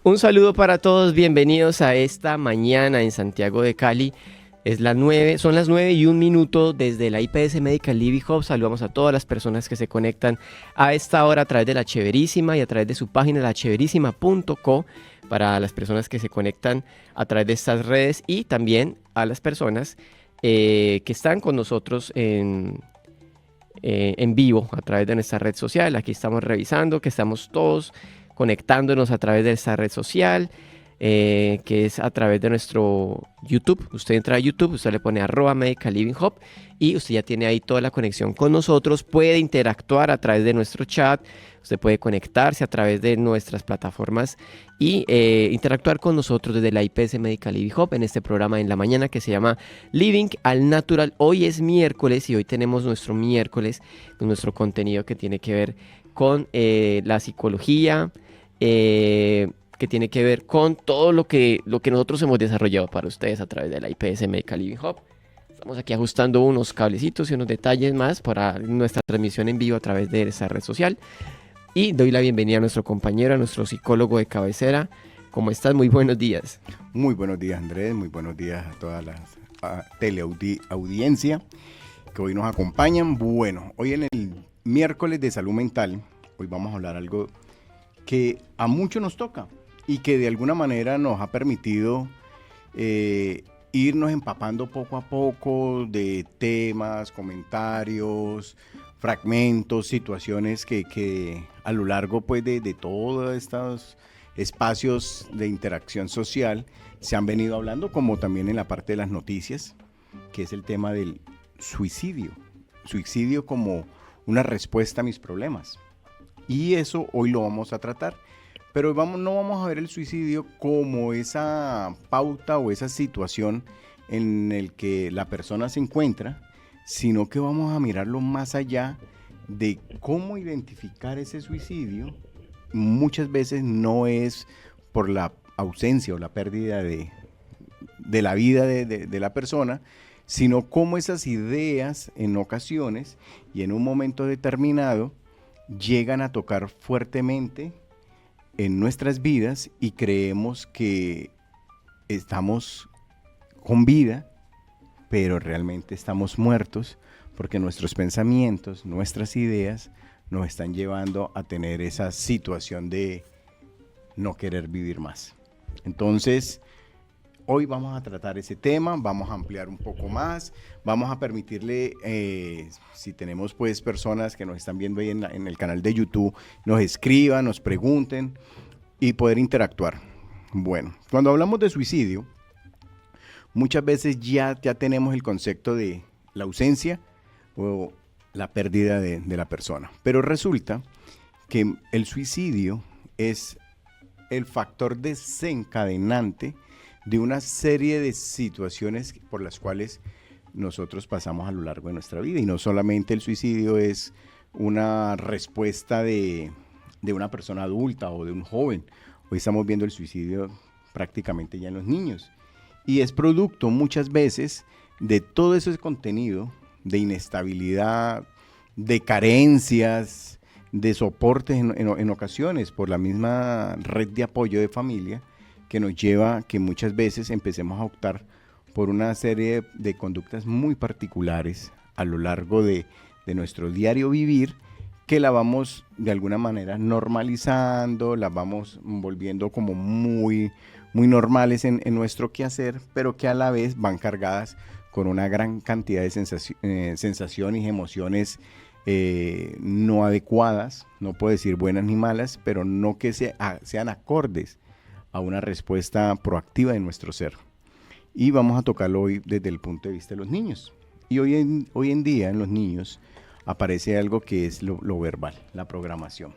Un saludo para todos, bienvenidos a esta mañana en Santiago de Cali. Son las 9:01 desde la IPS Medical Living Hub. Saludamos a todas las personas que se conectan a esta hora a través de La Cheverísima y a través de su página lacheverísima.co, para las personas que se conectan a través de estas redes y también a las personas que están con nosotros en vivo a través de nuestra red social. Aquí estamos revisando que estamos todos conectándonos a través de esta red social, que es a través de nuestro YouTube. Usted entra a YouTube, usted le pone @MedicalLivingHub y usted ya tiene ahí toda la conexión con nosotros. Puede interactuar a través de nuestro chat, usted puede conectarse a través de nuestras plataformas y interactuar con nosotros desde la IPS Medical Living Hub en este programa en la mañana que se llama Living al Natural. Hoy es miércoles y hoy tenemos nuestro miércoles con nuestro contenido que tiene que ver con la psicología, que tiene que ver con todo lo que nosotros hemos desarrollado para ustedes a través de la IPS Medical Living Hub. Estamos aquí ajustando unos cablecitos y unos detalles más para nuestra transmisión en vivo a través de esa red social. Y doy la bienvenida a nuestro compañero, a nuestro psicólogo de cabecera. ¿Cómo estás? Muy buenos días. Muy buenos días, Andrés. Muy buenos días a toda la teleaudiencia que hoy nos acompañan. Bueno, hoy en el miércoles de salud mental, hoy vamos a hablar algo que a muchos nos toca y que de alguna manera nos ha permitido irnos empapando poco a poco de temas, comentarios, fragmentos, situaciones que a lo largo pues, de todos estos espacios de interacción social se han venido hablando, como también en la parte de las noticias, que es el tema del suicidio. Suicidio como una respuesta a mis problemas. Y eso hoy lo vamos a tratar. Pero no vamos a ver el suicidio como esa pauta o esa situación en el que la persona se encuentra, sino que vamos a mirarlo más allá de cómo identificar ese suicidio. Muchas veces no es por la ausencia o la pérdida de la vida de la persona, sino cómo esas ideas en ocasiones y en un momento determinado llegan a tocar fuertemente en nuestras vidas y creemos que estamos con vida, pero realmente estamos muertos porque nuestros pensamientos, nuestras ideas nos están llevando a tener esa situación de no querer vivir más. Entonces, hoy vamos a tratar ese tema, vamos a ampliar un poco más, vamos a permitirle, si tenemos pues personas que nos están viendo ahí en el canal de YouTube, nos escriban, nos pregunten y poder interactuar. Bueno, cuando hablamos de suicidio, muchas veces ya tenemos el concepto de la ausencia o la pérdida de la persona, pero resulta que el suicidio es el factor desencadenante de una serie de situaciones por las cuales nosotros pasamos a lo largo de nuestra vida. Y no solamente el suicidio es una respuesta de una persona adulta o de un joven. Hoy estamos viendo el suicidio prácticamente ya en los niños. Y es producto muchas veces de todo ese contenido de inestabilidad, de carencias, de soportes en ocasiones por la misma red de apoyo de familia, que nos lleva a que muchas veces empecemos a optar por una serie de conductas muy particulares a lo largo de nuestro diario vivir, que la vamos de alguna manera normalizando, la vamos volviendo como muy, muy normales en nuestro quehacer, pero que a la vez van cargadas con una gran cantidad de sensaciones y emociones no adecuadas, no puedo decir buenas ni malas, pero no que sean acordes a una respuesta proactiva de nuestro ser. Y vamos a tocarlo hoy desde el punto de vista de los niños. Y hoy en día en los niños aparece algo que es lo verbal, la programación.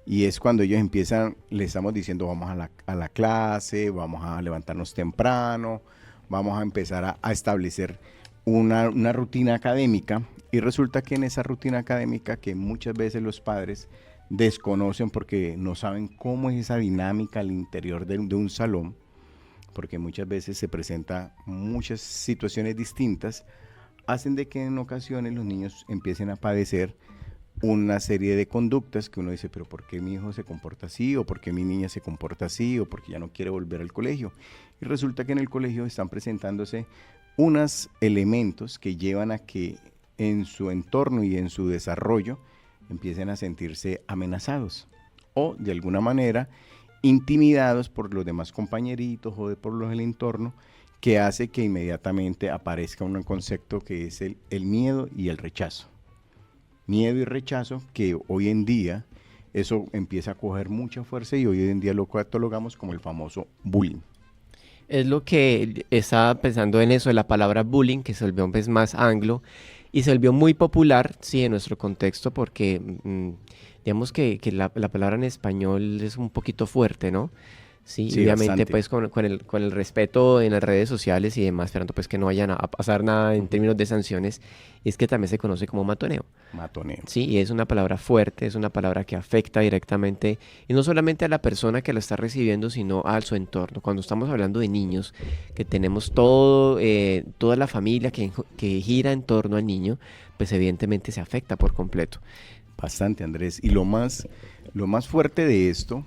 Y es cuando ellos empiezan, le estamos diciendo vamos a la clase, vamos a levantarnos temprano, vamos a empezar a establecer una rutina académica, y resulta que en esa rutina académica que muchas veces los padres desconocen porque no saben cómo es esa dinámica al interior de un salón, porque muchas veces se presentan muchas situaciones distintas, hacen de que en ocasiones los niños empiecen a padecer una serie de conductas que uno dice, pero ¿por qué mi hijo se comporta así? ¿O por qué mi niña se comporta así? ¿O porque ya no quiere volver al colegio? Y resulta que en el colegio están presentándose unos elementos que llevan a que en su entorno y en su desarrollo empiecen a sentirse amenazados o de alguna manera intimidados por los demás compañeritos o por los del entorno, que hace que inmediatamente aparezca un concepto que es el miedo y el rechazo. Miedo y rechazo que hoy en día eso empieza a coger mucha fuerza y hoy en día lo catalogamos como el famoso bullying. Es lo que estaba pensando en eso de la palabra bullying, que se volvió un vez más anglo y se volvió muy popular, sí, en nuestro contexto, porque digamos que la palabra en español es un poquito fuerte, ¿no? Sí, Sí, obviamente bastante. pues con el respeto en las redes sociales y demás, esperando pues que no vayan a pasar nada en términos de sanciones, y es que también se conoce como matoneo. Matoneo. Sí, y es una palabra fuerte, es una palabra que afecta directamente, y no solamente a la persona que la está recibiendo, sino a su entorno. Cuando estamos hablando de niños, que tenemos toda la familia que gira en torno al niño, pues evidentemente se afecta por completo. Bastante, Andrés. Y lo más fuerte de esto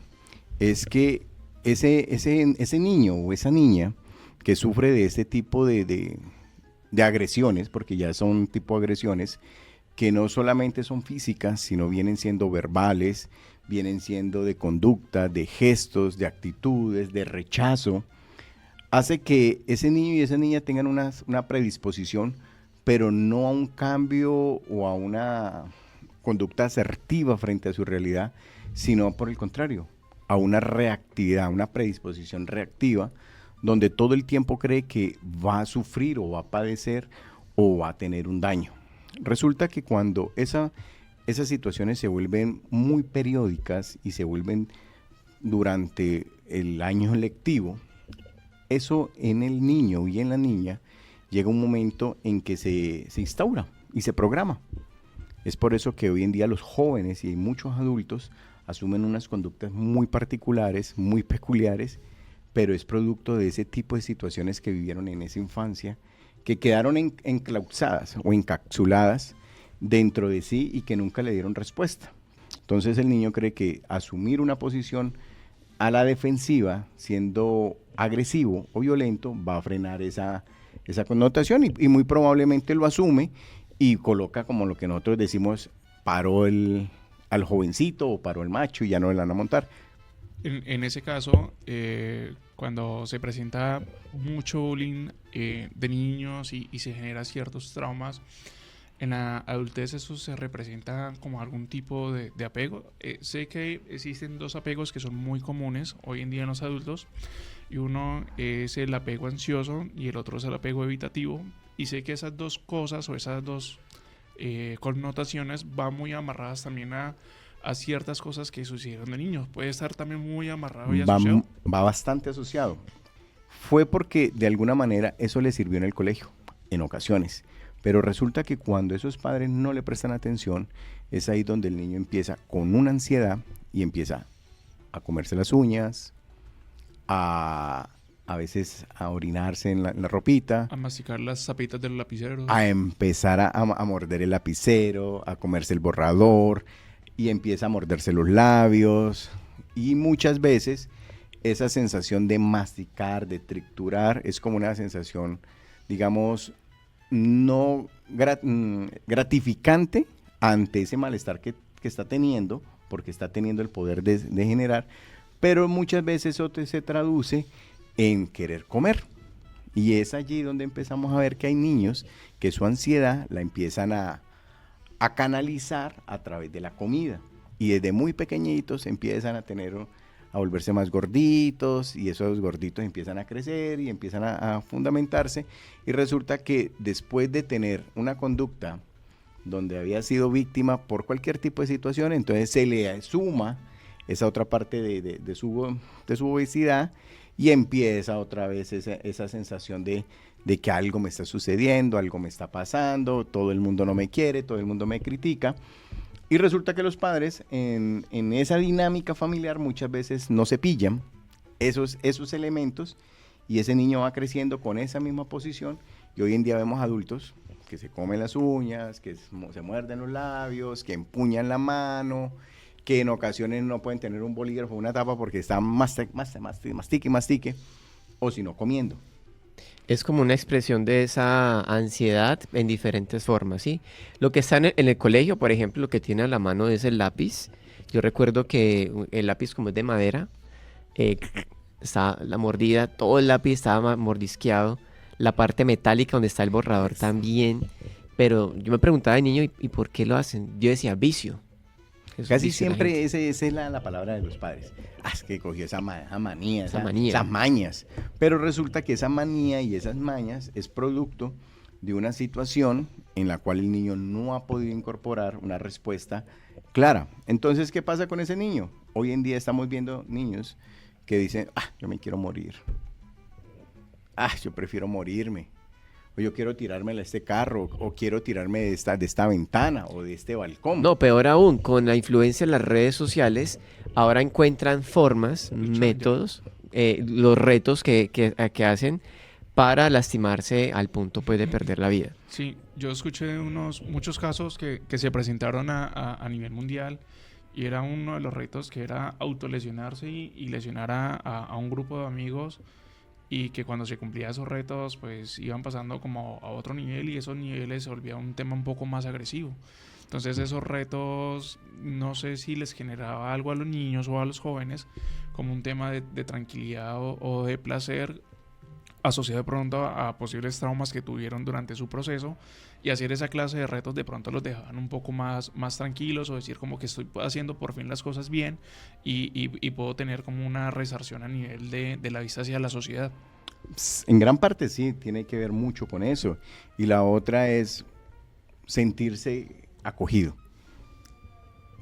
es que ese niño o esa niña que sufre de este tipo de agresiones, porque ya son tipo agresiones, que no solamente son físicas, sino vienen siendo verbales, vienen siendo de conducta, de gestos, de actitudes, de rechazo, hace que ese niño y esa niña tengan una predisposición, pero no a un cambio o a una conducta asertiva frente a su realidad, sino por el contrario, a una reactividad, una predisposición reactiva, donde todo el tiempo cree que va a sufrir o va a padecer o va a tener un daño. Resulta que cuando esas situaciones se vuelven muy periódicas y se vuelven durante el año lectivo, eso en el niño y en la niña llega un momento en que se instaura y se programa. Es por eso que hoy en día los jóvenes y muchos adultos asumen unas conductas muy particulares, muy peculiares, pero es producto de ese tipo de situaciones que vivieron en esa infancia, que quedaron enclausadas o encapsuladas dentro de sí y que nunca le dieron respuesta. Entonces el niño cree que asumir una posición a la defensiva, siendo agresivo o violento, va a frenar esa connotación y muy probablemente lo asume y coloca como lo que nosotros decimos, paró al jovencito o paró el macho y ya no le van a montar. En ese caso, cuando se presenta mucho bullying de niños y se genera ciertos traumas, en la adultez eso se representa como algún tipo de apego. Sé que existen dos apegos que son muy comunes hoy en día en los adultos, y uno es el apego ansioso y el otro es el apego evitativo, y sé que esas dos cosas o esas dos connotaciones van muy amarradas también a ciertas cosas que sucedieron de niños. Puede estar también muy amarrado y asociado. Va bastante asociado. Fue porque de alguna manera eso le sirvió en el colegio, en ocasiones. Pero resulta que cuando esos padres no le prestan atención, es ahí donde el niño empieza con una ansiedad y empieza a comerse las uñas, a veces a orinarse en la ropita, A masticar las tapitas del lapicero. a empezar a morder el lapicero, a comerse el borrador y empieza a morderse los labios. Y muchas veces esa sensación de masticar, de triturar, es como una sensación, digamos, no gratificante ante ese malestar que está teniendo, porque está teniendo el poder de generar, pero muchas veces eso se traduce en querer comer. Y es allí donde empezamos a ver que hay niños que su ansiedad la empiezan a canalizar a través de la comida. Y desde muy pequeñitos empiezan a volverse más gorditos, y esos gorditos empiezan a crecer y empiezan a fundamentarse, y resulta que después de tener una conducta donde había sido víctima por cualquier tipo de situación, entonces se le suma esa otra parte de su obesidad y empieza otra vez esa sensación de que algo me está sucediendo, algo me está pasando, todo el mundo no me quiere, todo el mundo me critica. Y resulta que los padres en esa dinámica familiar muchas veces no se pillan esos elementos, y ese niño va creciendo con esa misma posición, y hoy en día vemos adultos que se comen las uñas, que se muerden los labios, que empuñan la mano, que en ocasiones no pueden tener un bolígrafo o una tapa porque están mastique, mastique, o si no, comiendo. Es como una expresión de esa ansiedad en diferentes formas, ¿sí? Lo que está en el colegio, por ejemplo, lo que tiene a la mano es el lápiz. Yo recuerdo que el lápiz, como es de madera, eh, está la mordida, todo el lápiz estaba mordisqueado, la parte metálica donde está el borrador también. Pero yo me preguntaba de niño, ¿y por qué lo hacen? Yo decía, vicio. Es un Casi vicio de la siempre gente. esa es la palabra de los padres. Es que cogió esa manía, Esa manía. esas mañas. Pero resulta que esa manía y esas mañas es producto de una situación en la cual el niño no ha podido incorporar una respuesta clara. Entonces, ¿qué pasa con ese niño? Hoy en día estamos viendo niños que dicen, yo me quiero morir. Yo prefiero morirme. O yo quiero tirarme de este carro, o quiero tirarme de esta ventana o de este balcón. No, peor aún, con la influencia de las redes sociales, ahora encuentran formas, Luchando. métodos, los retos que hacen para lastimarse al punto pues de perder la vida. Sí, yo escuché muchos casos que se presentaron a nivel mundial y era uno de los retos que era autolesionarse y lesionar a un grupo de amigos, y que cuando se cumplían esos retos pues iban pasando como a otro nivel y esos niveles se volvía un tema un poco más agresivo. Entonces esos retos no sé si les generaba algo a los niños o a los jóvenes como un tema de tranquilidad o de placer, asociado de pronto a posibles traumas que tuvieron durante su proceso, y hacer esa clase de retos de pronto los dejaban un poco más tranquilos, o decir como que estoy haciendo por fin las cosas bien y puedo tener como una resarcción a nivel de la vista hacia la sociedad. En gran parte sí, tiene que ver mucho con eso. Y la otra es sentirse acogido.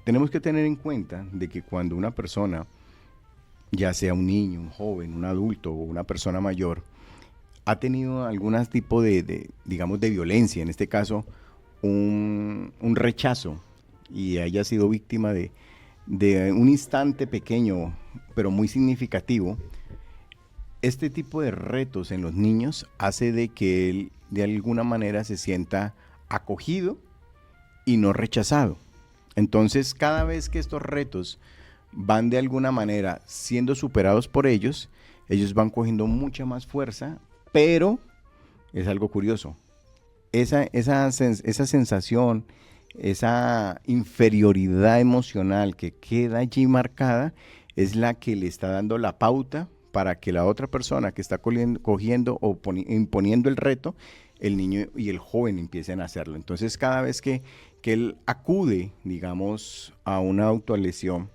Tenemos que tener en cuenta de que cuando una persona, ya sea un niño, un joven, un adulto o una persona mayor, ha tenido algún tipo digamos, de violencia, en este caso, un rechazo, y haya sido víctima de un instante pequeño, pero muy significativo, este tipo de retos en los niños hace de que él, de alguna manera, se sienta acogido y no rechazado. Entonces, cada vez que estos retos van de alguna manera siendo superados por ellos van cogiendo mucha más fuerza, pero es algo curioso. Esa sensación, esa inferioridad emocional que queda allí marcada, es la que le está dando la pauta para que la otra persona que está cogiendo o imponiendo el reto, el niño y el joven empiecen a hacerlo. Entonces, cada vez que él acude, digamos, a una autolesión,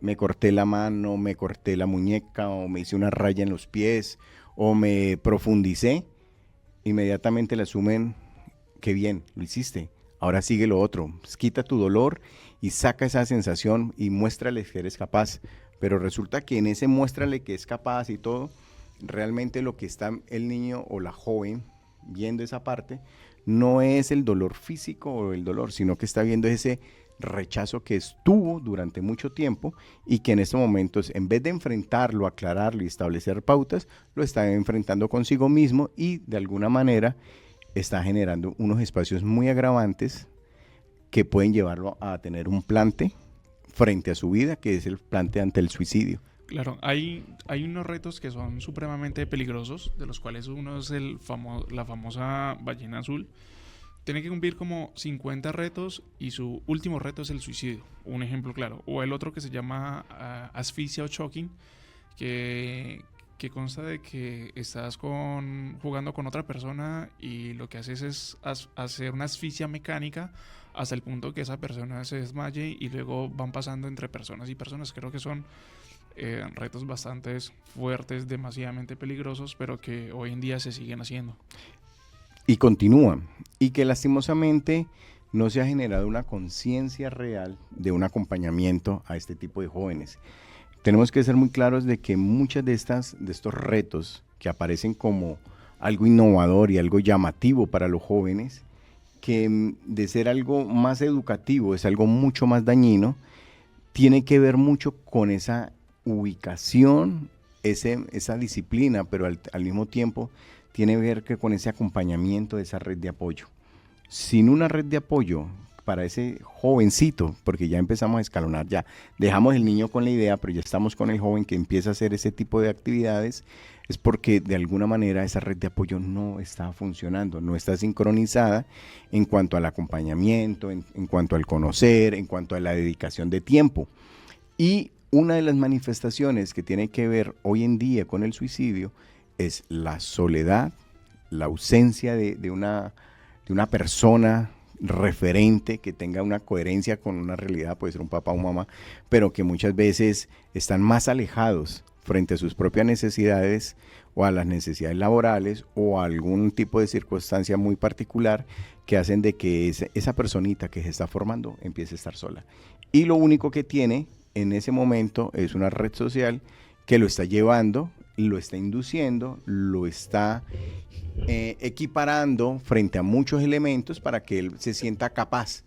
me corté la mano, me corté la muñeca, o me hice una raya en los pies, o me profundicé, inmediatamente le asumen, qué bien, lo hiciste, ahora sigue lo otro, pues quita tu dolor y saca esa sensación y muéstrale que eres capaz. Pero resulta que en ese muéstrale que es capaz y todo, realmente lo que está el niño o la joven viendo esa parte no es el dolor físico o el dolor, sino que está viendo ese rechazo que estuvo durante mucho tiempo, y que en estos momentos, en vez de enfrentarlo, aclararlo y establecer pautas, lo está enfrentando consigo mismo, y de alguna manera está generando unos espacios muy agravantes que pueden llevarlo a tener un plante frente a su vida, que es el plante ante el suicidio. Claro, hay unos retos que son supremamente peligrosos, de los cuales uno es la famosa ballena azul. Tiene que cumplir como 50 retos y su último reto es el suicidio, un ejemplo claro. O el otro que se llama asfixia o choking, que consta de que estás jugando con otra persona y lo que haces es hacer una asfixia mecánica hasta el punto que esa persona se desmaye, y luego van pasando entre personas y personas. Creo que son retos bastante fuertes, demasiadamente peligrosos, pero que hoy en día se siguen haciendo. Y continúan, y que lastimosamente no se ha generado una conciencia real de un acompañamiento a este tipo de jóvenes. Tenemos que ser muy claros de que muchas de estos retos que aparecen como algo innovador y algo llamativo para los jóvenes, que de ser algo más educativo es algo mucho más dañino, tiene que ver mucho con esa ubicación, esa disciplina, pero al mismo tiempo tiene que ver con ese acompañamiento de esa red de apoyo. sin una red de apoyo para ese jovencito, porque ya empezamos a escalonar, ya dejamos el niño con la idea, pero ya estamos con el joven que empieza a hacer ese tipo de actividades, es porque de alguna manera esa red de apoyo no está funcionando, no está sincronizada en cuanto al acompañamiento, en cuanto al conocer, en cuanto a la dedicación de tiempo. Y una de las manifestaciones que tiene que ver hoy en día con el suicidio es la soledad, la ausencia de una persona referente que tenga una coherencia con una realidad, puede ser un papá o mamá, pero que muchas veces están más alejados frente a sus propias necesidades o a las necesidades laborales o a algún tipo de circunstancia muy particular que hacen de que esa personita que se está formando empiece a estar sola. Y lo único que tiene en ese momento es una red social que lo está llevando, lo está induciendo, lo está equiparando frente a muchos elementos para que él se sienta capaz.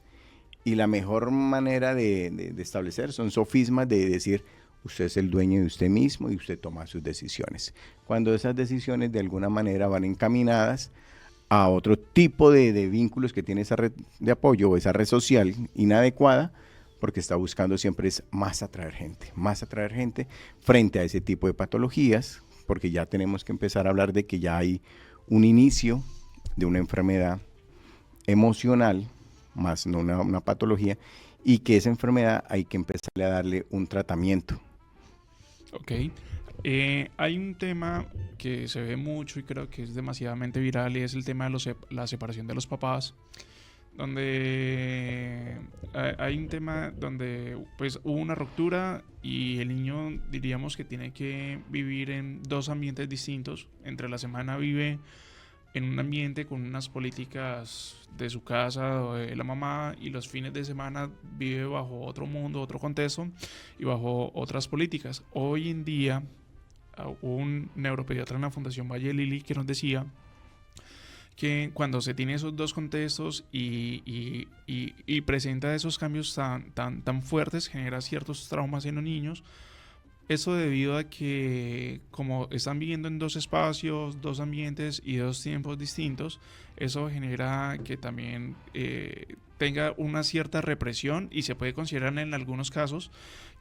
Y la mejor manera de establecer son sofismas de decir, usted es el dueño de usted mismo y usted toma sus decisiones. Cuando esas decisiones de alguna manera van encaminadas a otro tipo de vínculos que tiene esa red de apoyo o esa red social inadecuada, porque está buscando siempre es más atraer gente frente a ese tipo de patologías, porque ya tenemos que empezar a hablar de que ya hay un inicio de una enfermedad emocional, más no una patología, y que esa enfermedad hay que empezarle a darle un tratamiento. Ok. Hay un tema que se ve mucho y creo que es demasiadamente viral y es el tema de la separación de los papás, donde hay un tema donde pues hubo una ruptura y el niño diríamos que tiene que vivir en dos ambientes distintos. Entre la semana vive en un ambiente con unas políticas de su casa o de la mamá, y los fines de semana vive bajo otro mundo, otro contexto y bajo otras políticas. Hoy en día hubo un neuropediatra en la Fundación Valle de Lili que nos decía que cuando se tiene esos dos contextos y presenta esos cambios tan fuertes, genera ciertos traumas en los niños. Eso debido a que como están viviendo en dos espacios, dos ambientes y dos tiempos distintos, eso genera que también tenga una cierta represión, y se puede considerar en algunos casos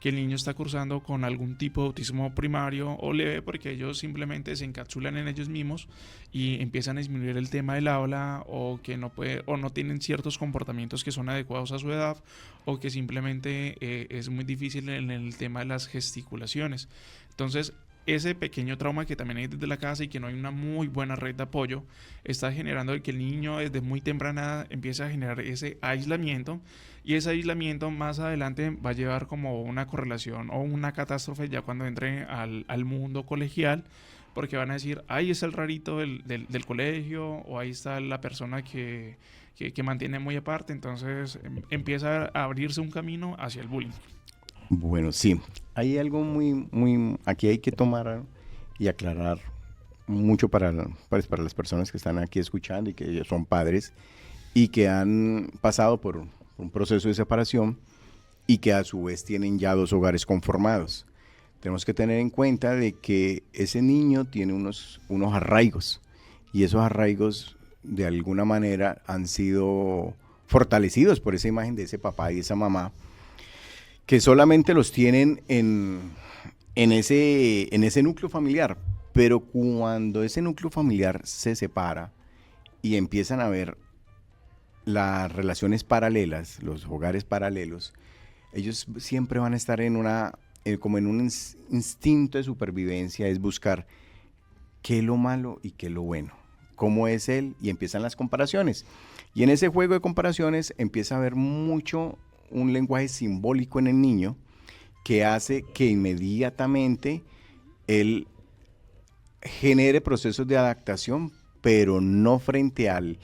que el niño está cursando con algún tipo de autismo primario o leve, porque ellos simplemente se encapsulan en ellos mismos y empiezan a disminuir el tema del habla, o que no tienen ciertos comportamientos que son adecuados a su edad, o que simplemente es muy difícil en el tema de las gesticulaciones. Entonces, ese pequeño trauma que también hay desde la casa y que no hay una muy buena red de apoyo, está generando que el niño desde muy temprana edad empiece a generar ese aislamiento, y ese aislamiento más adelante va a llevar como una correlación o una catástrofe ya cuando entre al mundo colegial, porque van a decir, ahí es el rarito del colegio, o ahí está la persona que mantiene muy aparte. Entonces empieza a abrirse un camino hacia el bullying. Bueno, sí, hay algo aquí hay que tomar y aclarar mucho para las personas que están aquí escuchando y que son padres y que han pasado por un proceso de separación y que a su vez tienen ya dos hogares conformados. Tenemos que tener en cuenta de que ese niño tiene unos arraigos, y esos arraigos de alguna manera han sido fortalecidos por esa imagen de ese papá y esa mamá, que solamente los tienen en ese núcleo familiar. Pero cuando ese núcleo familiar se separa y empiezan a ver las relaciones paralelas, los hogares paralelos, ellos siempre van a estar como en un instinto de supervivencia, es buscar qué es lo malo y qué es lo bueno, cómo es él, y empiezan las comparaciones. Y en ese juego de comparaciones empieza a haber mucho un lenguaje simbólico en el niño que hace que inmediatamente él genere procesos de adaptación, pero no frente al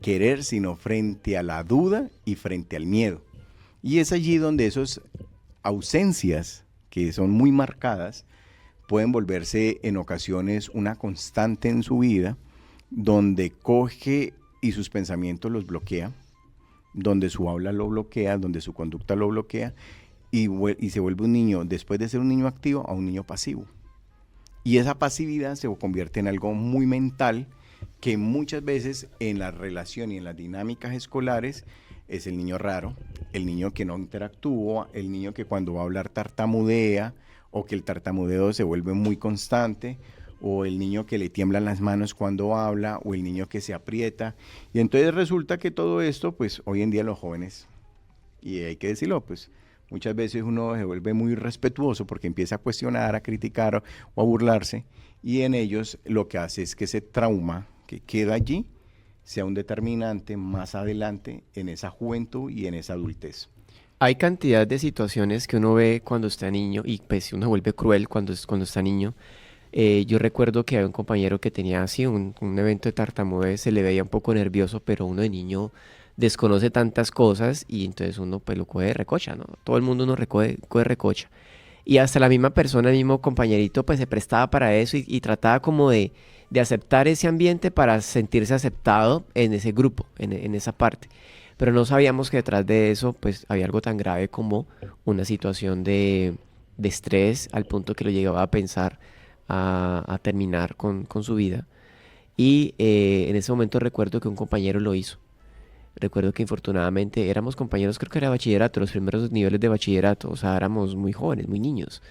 querer, sino frente a la duda y frente al miedo. Y es allí donde esas ausencias, que son muy marcadas, pueden volverse en ocasiones una constante en su vida, donde coge y sus pensamientos los bloquea, donde su habla lo bloquea, donde su conducta lo bloquea, y se vuelve un niño, después de ser un niño activo, a un niño pasivo. Y esa pasividad se convierte en algo muy mental, que muchas veces en la relación y en las dinámicas escolares es el niño raro, el niño que no interactúa, el niño que cuando va a hablar tartamudea o que el tartamudeo se vuelve muy constante, o el niño que le tiemblan las manos cuando habla, o el niño que se aprieta. Y entonces resulta que todo esto, pues hoy en día los jóvenes, y hay que decirlo, pues muchas veces uno se vuelve muy respetuoso porque empieza a cuestionar, a criticar o a burlarse, y en ellos lo que hace es que ese trauma que queda allí sea un determinante más adelante en esa juventud y en esa adultez. Hay cantidad de situaciones que uno ve cuando está niño y pues uno se vuelve cruel cuando está niño. Yo recuerdo que había un compañero que tenía así un evento de tartamudez, se le veía un poco nervioso, pero uno de niño desconoce tantas cosas y entonces uno pues lo coge de recocha, ¿no? Todo el mundo coge recocha. Y hasta la misma persona, el mismo compañerito, pues se prestaba para eso y trataba como de aceptar ese ambiente para sentirse aceptado en ese grupo, en esa parte. Pero no sabíamos que detrás de eso, pues había algo tan grave como una situación de estrés al punto que lo llegaba a pensar a terminar con su vida. Y en ese momento recuerdo que un compañero lo hizo. Recuerdo que infortunadamente éramos compañeros, creo que era bachillerato, los primeros niveles de bachillerato, o sea, éramos muy jóvenes, muy niños,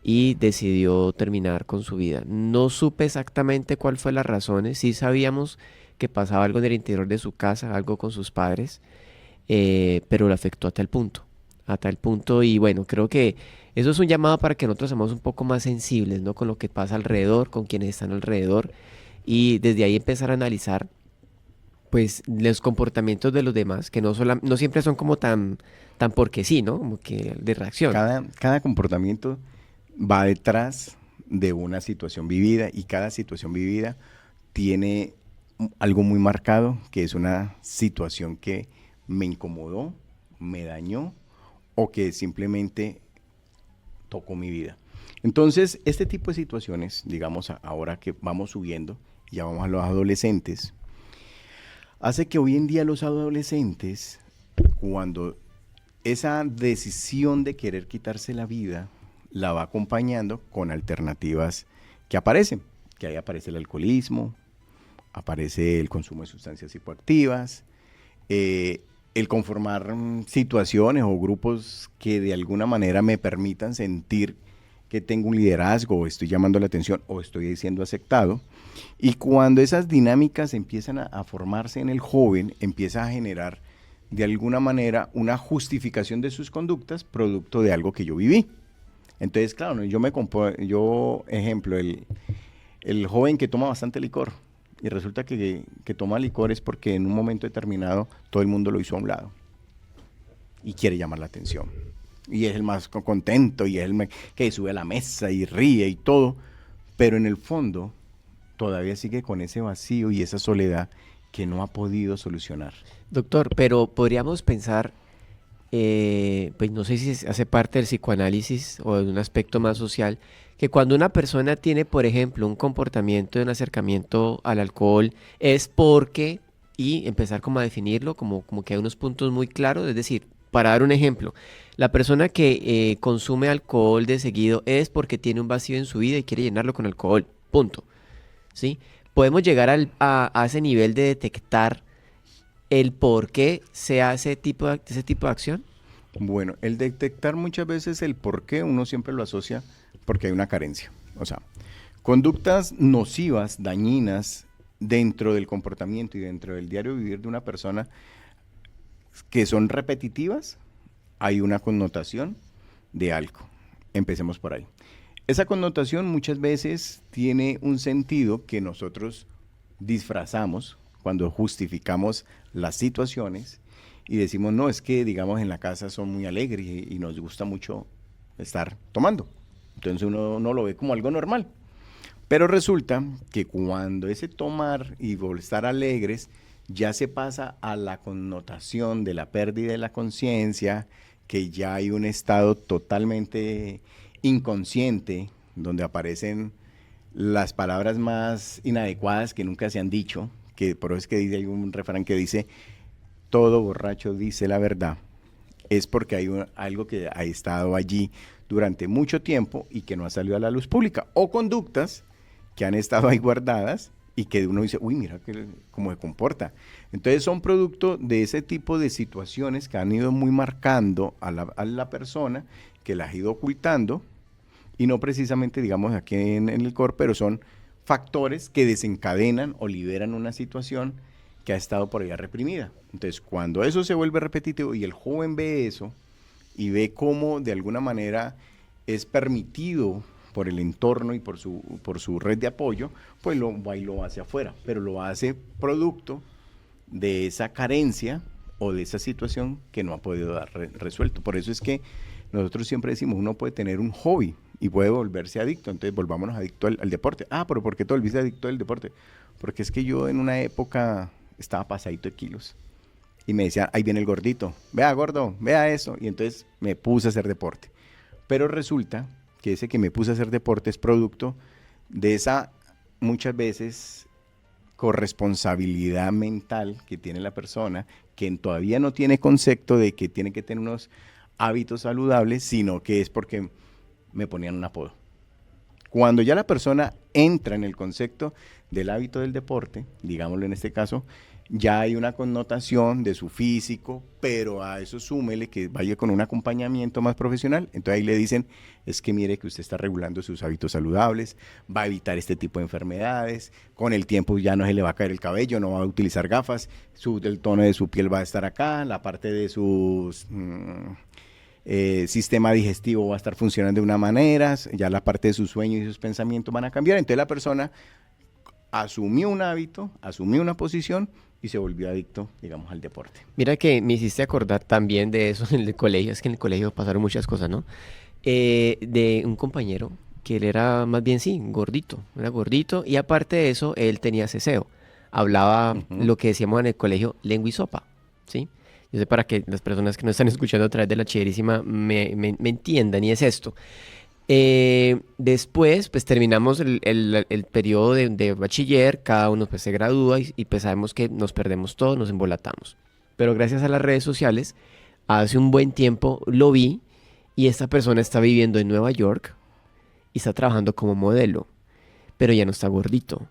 y decidió terminar con su vida. No supe exactamente cuál fue las razones, sí sabíamos que pasaba algo en el interior de su casa, algo con sus padres, pero lo afectó a tal punto, y bueno, creo que eso es un llamado para que nosotros seamos un poco más sensibles, ¿no? Con lo que pasa alrededor, con quienes están alrededor, y desde ahí empezar a analizar pues los comportamientos de los demás, que no siempre son como tan porque sí, ¿no? Como que de reacción. Cada comportamiento va detrás de una situación vivida y cada situación vivida tiene algo muy marcado, que es una situación que me incomodó, me dañó o que simplemente tocó mi vida. Entonces, este tipo de situaciones, digamos, ahora que vamos subiendo, ya vamos a los adolescentes, hace que hoy en día los adolescentes, cuando esa decisión de querer quitarse la vida, la va acompañando con alternativas que aparecen, que ahí aparece el alcoholismo, aparece el consumo de sustancias psicoactivas, el conformar situaciones o grupos que de alguna manera me permitan sentir que tengo un liderazgo, o estoy llamando la atención, o estoy siendo aceptado. Y cuando esas dinámicas empiezan a formarse en el joven, empieza a generar de alguna manera una justificación de sus conductas producto de algo que yo viví. Entonces, claro, ¿no? Yo ejemplo, el joven que toma bastante licor, y resulta que toma licor es porque en un momento determinado todo el mundo lo hizo a un lado y quiere llamar la atención. Y es el más contento y es que sube a la mesa y ríe y todo, pero en el fondo todavía sigue con ese vacío y esa soledad que no ha podido solucionar. Doctor, pero podríamos pensar, pues no sé si hace parte del psicoanálisis o de un aspecto más social, que cuando una persona tiene, por ejemplo, un comportamiento de un acercamiento al alcohol, es porque, y empezar como a definirlo, como que hay unos puntos muy claros, es decir, para dar un ejemplo, la persona que consume alcohol de seguido es porque tiene un vacío en su vida y quiere llenarlo con alcohol, punto. ¿Sí? Podemos llegar a ese nivel de detectar el por qué se hace ese tipo de acción. Bueno, el detectar muchas veces el por qué uno siempre lo asocia porque hay una carencia. O sea, conductas nocivas, dañinas dentro del comportamiento y dentro del diario vivir de una persona que son repetitivas, hay una connotación de algo. Empecemos por ahí. Esa connotación muchas veces tiene un sentido que nosotros disfrazamos cuando justificamos las situaciones y decimos, no, es que digamos en la casa son muy alegres y nos gusta mucho estar tomando. Entonces uno no lo ve como algo normal. Pero resulta que cuando ese tomar y estar alegres ya se pasa a la connotación de la pérdida de la conciencia, que ya hay un estado totalmente inconsciente, donde aparecen las palabras más inadecuadas que nunca se han dicho, que por eso es que hay un refrán que dice, todo borracho dice la verdad, es porque hay algo que ha estado allí durante mucho tiempo y que no ha salido a la luz pública, o conductas que han estado ahí guardadas y que uno dice, uy, mira cómo se comporta. Entonces son producto de ese tipo de situaciones que han ido muy marcando a la persona, que las ha ido ocultando, y no precisamente, digamos, aquí en el core, pero son factores que desencadenan o liberan una situación que ha estado por allá reprimida. Entonces, cuando eso se vuelve repetitivo y el joven ve eso y ve cómo de alguna manera es permitido por el entorno y por su red de apoyo, pues va y lo hace afuera, pero lo hace producto de esa carencia o de esa situación que no ha podido dar resuelto. Por eso es que nosotros siempre decimos, uno puede tener un hobby y puede volverse adicto, entonces volvámonos adicto al deporte. Ah, pero ¿por qué te volviste adicto al deporte? Porque es que yo en una época estaba pasadito de kilos y me decían, ahí viene el gordito, vea gordo, vea eso, y entonces me puse a hacer deporte. Pero resulta que ese que me puse a hacer deporte es producto de esa, muchas veces, corresponsabilidad mental que tiene la persona, que todavía no tiene concepto de que tiene que tener unos hábitos saludables, sino que es porque me ponían un apodo. Cuando ya la persona entra en el concepto del hábito del deporte, digámoslo en este caso, ya hay una connotación de su físico, pero a eso súmele que vaya con un acompañamiento más profesional. Entonces ahí le dicen, es que mire que usted está regulando sus hábitos saludables, va a evitar este tipo de enfermedades, con el tiempo ya no se le va a caer el cabello, no va a utilizar gafas, el tono de su piel va a estar acá, la parte de sus... sistema digestivo va a estar funcionando de una manera, ya la parte de sus sueños y sus pensamientos van a cambiar. Entonces la persona asumió un hábito, asumió una posición y se volvió adicto, digamos, al deporte. Mira que me hiciste acordar también de eso en el colegio, es que en el colegio pasaron muchas cosas, ¿no? De un compañero que él era más bien, sí, gordito, era gordito, y aparte de eso, él tenía ceseo, hablaba lo que decíamos en el colegio, lengua y sopa, ¿sí? Yo sé para que las personas que nos están escuchando a través de la Chéverísima me entiendan, y es esto. Después, pues terminamos el periodo de bachiller, cada uno pues se gradúa y pues sabemos que nos perdemos todo, nos embolatamos. Pero gracias a las redes sociales, hace un buen tiempo lo vi y esta persona está viviendo en Nueva York y está trabajando como modelo, pero ya no está gordito,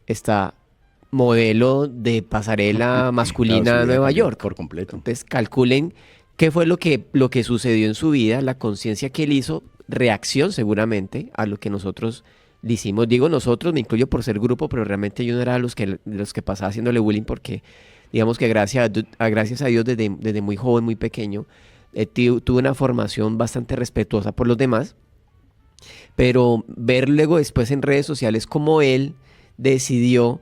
está modelo de pasarela masculina Claro, a Nueva York. por completo. Entonces calculen qué fue lo que sucedió en su vida, la conciencia que él hizo, reacción seguramente a lo que nosotros le hicimos. Digo nosotros, me incluyo por ser grupo, pero realmente yo no era los que pasaba haciéndole bullying porque digamos que gracias a Dios desde muy joven, muy pequeño, tuve una formación bastante respetuosa por los demás, pero ver luego después en redes sociales cómo él decidió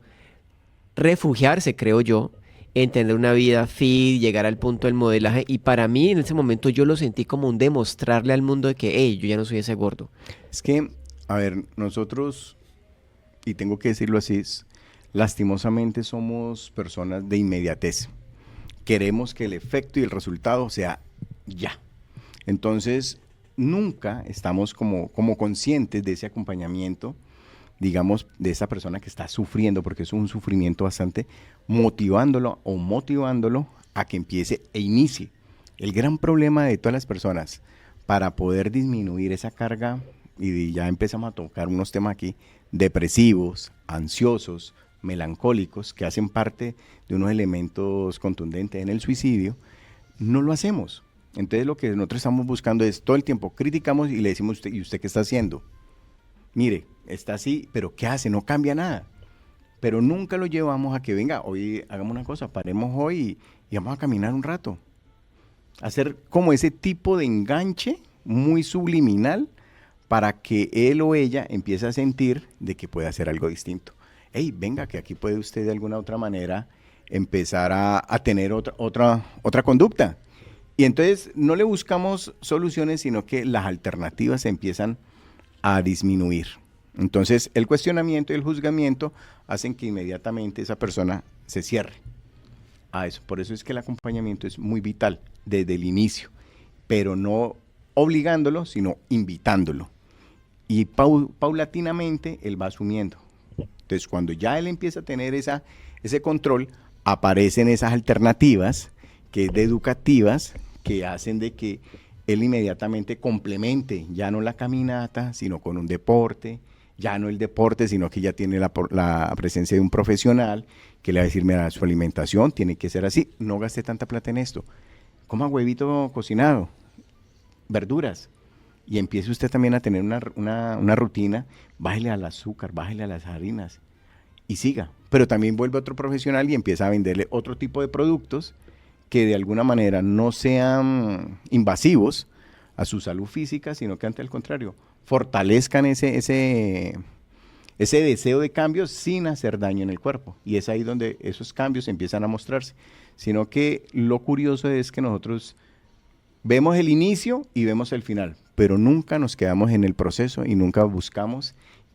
refugiarse, creo yo, en tener una vida fit, llegar al punto del modelaje, y para mí en ese momento yo lo sentí como un demostrarle al mundo de que, hey, yo ya no soy ese gordo. Es que, a ver, nosotros, y tengo que decirlo así, lastimosamente somos personas de inmediatez. Queremos que el efecto y el resultado sea ya. Entonces, nunca estamos como conscientes de ese acompañamiento, digamos, de esa persona que está sufriendo, porque es un sufrimiento bastante, motivándolo a que empiece e inicie. El gran problema de todas las personas para poder disminuir esa carga, y ya empezamos a tocar unos temas aquí, depresivos, ansiosos, melancólicos, que hacen parte de unos elementos contundentes en el suicidio, no lo hacemos. Entonces lo que nosotros estamos buscando es, todo el tiempo criticamos y le decimos, ¿y usted qué está haciendo? Mire, está así, pero ¿qué hace? No cambia nada. Pero nunca lo llevamos a que, venga, hoy hagamos una cosa, paremos hoy y vamos a caminar un rato. Hacer como ese tipo de enganche muy subliminal para que él o ella empiece a sentir de que puede hacer algo distinto. Hey, venga, que aquí puede usted de alguna otra manera empezar a tener otra conducta. Y entonces no le buscamos soluciones, sino que las alternativas se empiezan a disminuir. Entonces el cuestionamiento y el juzgamiento hacen que inmediatamente esa persona se cierre a eso. Por eso es que el acompañamiento es muy vital desde el inicio, pero no obligándolo, sino invitándolo. Y paulatinamente él va asumiendo. Entonces cuando ya él empieza a tener ese control, aparecen esas alternativas que es de educativas, que hacen de que él inmediatamente complemente ya no la caminata, sino con un deporte, ya no el deporte, sino que ya tiene la presencia de un profesional que le va a decir, mira, su alimentación tiene que ser así, no gaste tanta plata en esto, coma huevito cocinado, verduras, y empiece usted también a tener una rutina, bájele al azúcar, bájele a las harinas, y siga. Pero también vuelve otro profesional y empieza a venderle otro tipo de productos que de alguna manera no sean invasivos a su salud física, sino que ante el contrario, fortalezcan ese deseo de cambios sin hacer daño en el cuerpo. Y es ahí donde esos cambios empiezan a mostrarse. Sino que lo curioso es que nosotros vemos el inicio y vemos el final, pero nunca nos quedamos en el proceso y nunca buscamos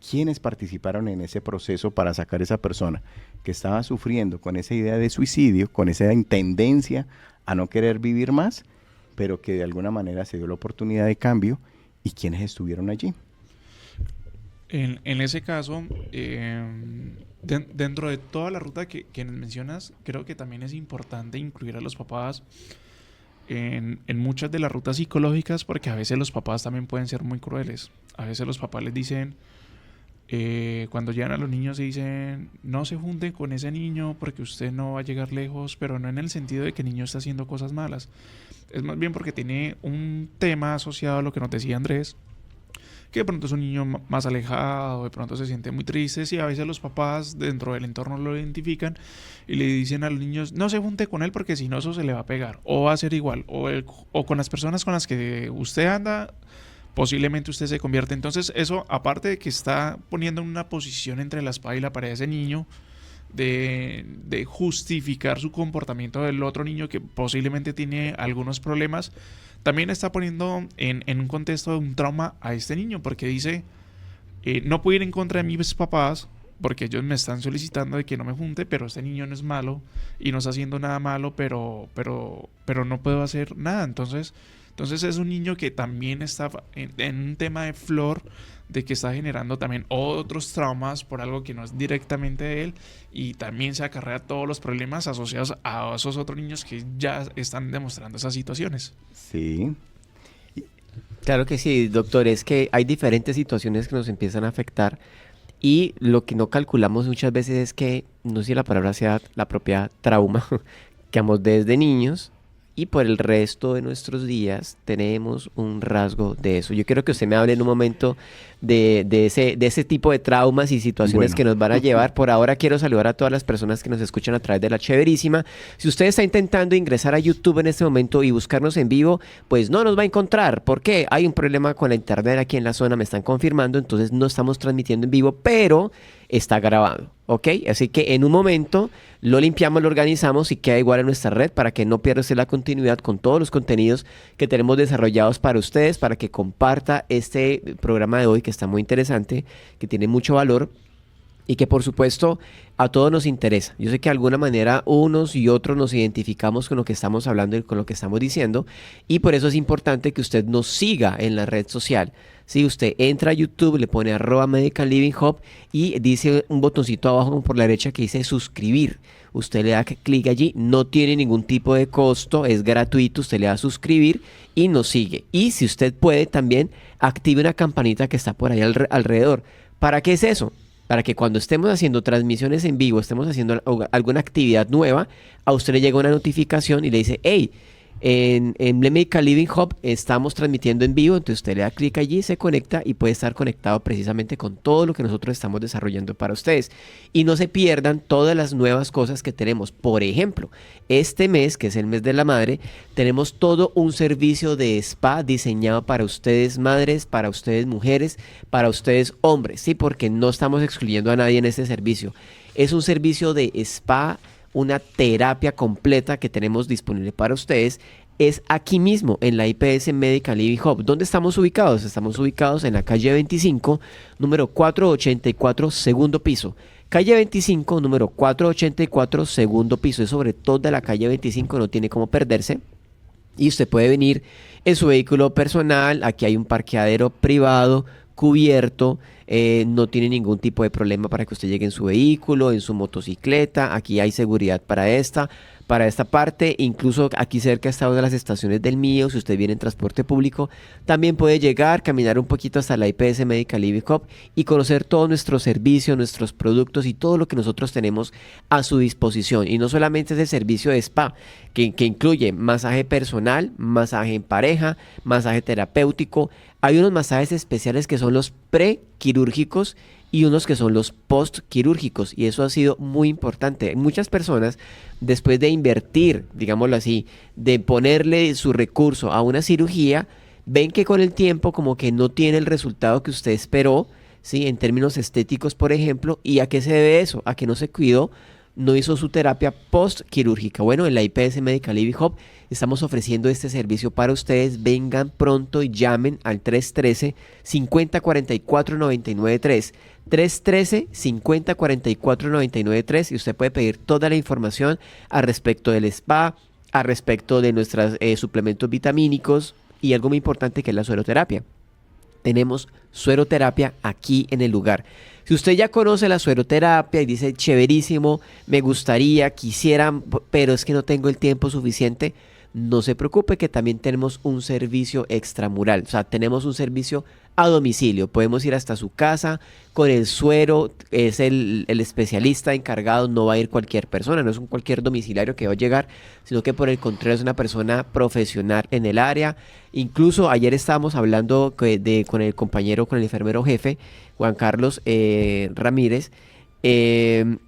quiénes participaron en ese proceso para sacar a esa persona que estaba sufriendo con esa idea de suicidio, con esa tendencia a no querer vivir más, pero que de alguna manera se dio la oportunidad de cambio y quiénes estuvieron allí. En ese caso, dentro de toda la ruta que mencionas, creo que también es importante incluir a los papás en muchas de las rutas psicológicas, porque a veces los papás también pueden ser muy crueles. A veces los papás les dicen, cuando llegan a los niños y dicen, no se junten con ese niño porque usted no va a llegar lejos, pero no en el sentido de que el niño está haciendo cosas malas. Es más bien porque tiene un tema asociado a lo que nos decía Andrés, que de pronto es un niño más alejado, de pronto se siente muy triste, y a veces los papás dentro del entorno lo identifican y le dicen a los niños, no se junte con él porque si no eso se le va a pegar, o va a ser igual, o con las personas con las que usted anda, posiblemente usted se convierte. Entonces eso, aparte de que está poniendo en una posición entre la espada y la pared de ese niño, de justificar su comportamiento del otro niño que posiblemente tiene algunos problemas, también está poniendo en un contexto de un trauma a este niño, porque dice, no puedo ir en contra de mis papás porque ellos me están solicitando de que no me junte, pero este niño no es malo y no está haciendo nada malo, pero no puedo hacer nada. Entonces es un niño que también está en un tema de flor, de que está generando también otros traumas por algo que no es directamente de él, y también se acarrea todos los problemas asociados a esos otros niños que ya están demostrando esas situaciones. Sí. Claro que sí, doctor, es que hay diferentes situaciones que nos empiezan a afectar y lo que no calculamos muchas veces es que, no sé si la palabra sea la propia trauma, que desde niños y por el resto de nuestros días tenemos un rasgo de eso. Yo quiero que usted me hable en un momento de ese tipo de traumas y situaciones que nos van a llevar. Por ahora quiero saludar a todas las personas que nos escuchan a través de la Chéverísima. Si usted está intentando ingresar a YouTube en este momento y buscarnos en vivo, pues no nos va a encontrar. ¿Por qué? Hay un problema con la internet aquí en la zona, me están confirmando, entonces no estamos transmitiendo en vivo, pero está grabado, ¿ok? Así que en un momento lo limpiamos, lo organizamos y queda igual en nuestra red para que no pierda usted la continuidad con todos los contenidos que tenemos desarrollados para ustedes, para que comparta este programa de hoy que está muy interesante, que tiene mucho valor y que por supuesto a todos nos interesa. Yo sé que de alguna manera unos y otros nos identificamos con lo que estamos hablando y con lo que estamos diciendo, y por eso es importante que usted nos siga en la red social. Si usted entra a YouTube, le pone @Medical Living Hub y dice un botoncito abajo por la derecha que dice suscribir. Usted le da clic allí, no tiene ningún tipo de costo, es gratuito, usted le da a suscribir y nos sigue. Y si usted puede también active una campanita que está por ahí alrededor. ¿Para qué es eso? Para que cuando estemos haciendo transmisiones en vivo, estemos haciendo alguna actividad nueva, a usted le llega una notificación y le dice, hey, en Medical Living Hub estamos transmitiendo en vivo, entonces usted le da clic allí, se conecta y puede estar conectado precisamente con todo lo que nosotros estamos desarrollando para ustedes. Y no se pierdan todas las nuevas cosas que tenemos. Por ejemplo, este mes, que es el mes de la madre, tenemos todo un servicio de spa diseñado para ustedes madres, para ustedes mujeres, para ustedes hombres, ¿sí? Porque no estamos excluyendo a nadie en este servicio. Es un servicio de spa, una terapia completa que tenemos disponible para ustedes. Es aquí mismo en la IPS Medical Living Hub. ¿Dónde estamos ubicados? Estamos ubicados en la calle 25, número 484, segundo piso. Calle 25, número 484, segundo piso. Es sobre toda la calle 25, no tiene cómo perderse. Y usted puede venir en su vehículo personal. Aquí hay un parqueadero privado cubierto, no tiene ningún tipo de problema para que usted llegue en su vehículo, en su motocicleta. Aquí hay seguridad para esta, para esta parte. Incluso aquí cerca está una de las estaciones del mío. Si usted viene en transporte público, también puede llegar, caminar un poquito hasta la IPS Medical Living Hub y conocer todo nuestro servicio, nuestros productos y todo lo que nosotros tenemos a su disposición. Y no solamente ese servicio de spa, que incluye masaje personal, masaje en pareja, masaje terapéutico. Hay unos masajes especiales que son los prequirúrgicos y unos que son los postquirúrgicos, y eso ha sido muy importante. Muchas personas, después de invertir, digámoslo así, de ponerle su recurso a una cirugía, ven que con el tiempo como que no tiene el resultado que usted esperó, ¿sí? En términos estéticos, por ejemplo. ¿Y a qué se debe eso? A que no se cuidó, no hizo su terapia postquirúrgica. Bueno, en la IPS Medical Living Hub estamos ofreciendo este servicio para ustedes. Vengan pronto y llamen al 313-5044-993. 313-5044-993 y usted puede pedir toda la información al respecto del spa, al respecto de nuestros suplementos vitamínicos y algo muy importante que es la sueroterapia. Tenemos sueroterapia aquí en el lugar. Si usted ya conoce la sueroterapia y dice, chéverísimo, me gustaría, quisiera, pero es que no tengo el tiempo suficiente, no se preocupe que también tenemos un servicio extramural. O sea, tenemos un servicio a domicilio. Podemos ir hasta su casa con el suero. Es el especialista encargado, no va a ir cualquier persona, no es un cualquier domiciliario que va a llegar, sino que por el contrario es una persona profesional en el área. Incluso ayer estábamos hablando con el compañero, con el enfermero jefe, Juan Carlos Ramírez,